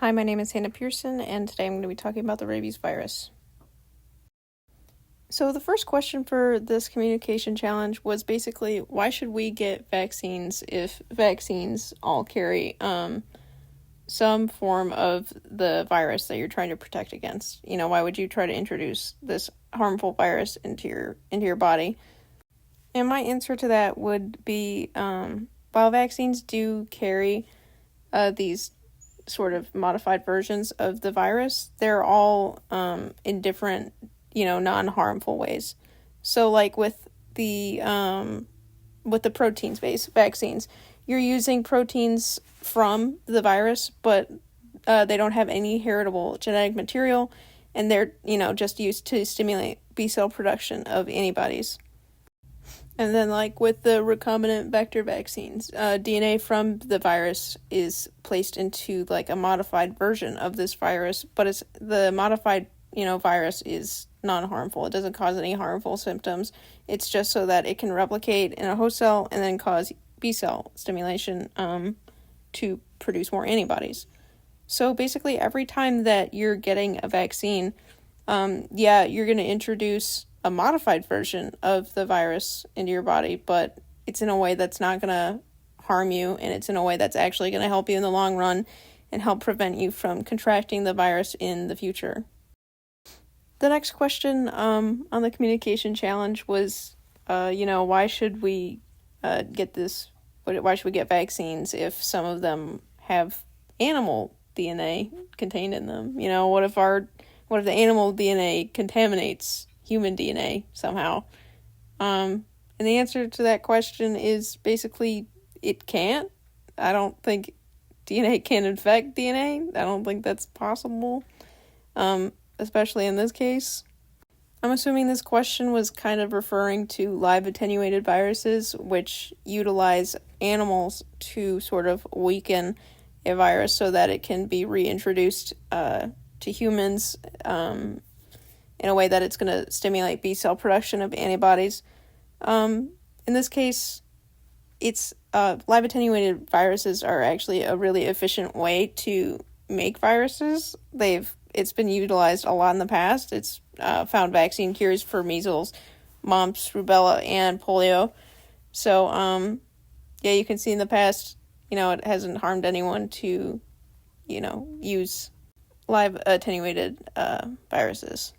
Hi, my name is Hannah Persson, and today I'm going to be talking about the rabies virus. So the first question for this communication challenge was basically, why should we get vaccines if vaccines all carry some form of the virus that you're trying to protect against? You know, why would you try to introduce this harmful virus into your body? And my answer to that would be, while vaccines do carry these sort of modified versions of the virus, they're all in different, non-harmful ways. So like with the proteins-based vaccines, you're using proteins from the virus, but they don't have any heritable genetic material, and they're, just used to stimulate B cell production of antibodies. And then, like with the recombinant vector vaccines, DNA from the virus is placed into like a modified version of this virus, but it's the modified, virus is non-harmful. It doesn't cause any harmful symptoms. It's just so that it can replicate in a host cell and then cause B cell stimulation to produce more antibodies. So basically, every time that you're getting a vaccine, you're going to introduce a modified version of the virus into your body, but it's in a way that's not going to harm you, and it's in a way that's actually going to help you in the long run and help prevent you from contracting the virus in the future. The next question on the communication challenge was, why should we get this? Why should we get vaccines if some of them have animal DNA contained in them? What if the animal DNA contaminates human DNA somehow? And the answer to that question is basically it can't. I don't think DNA can infect DNA. I don't think that's possible, especially in this case. I'm assuming this question was kind of referring to live attenuated viruses, which utilize animals to sort of weaken a virus so that it can be reintroduced to humans in a way that it's going to stimulate B cell production of antibodies. In this case, it's live attenuated viruses are actually a really efficient way to make viruses. It's been utilized a lot in the past. It's found vaccine cures for measles, mumps, rubella, and polio. So, you can see in the past, it hasn't harmed anyone to, use live attenuated viruses.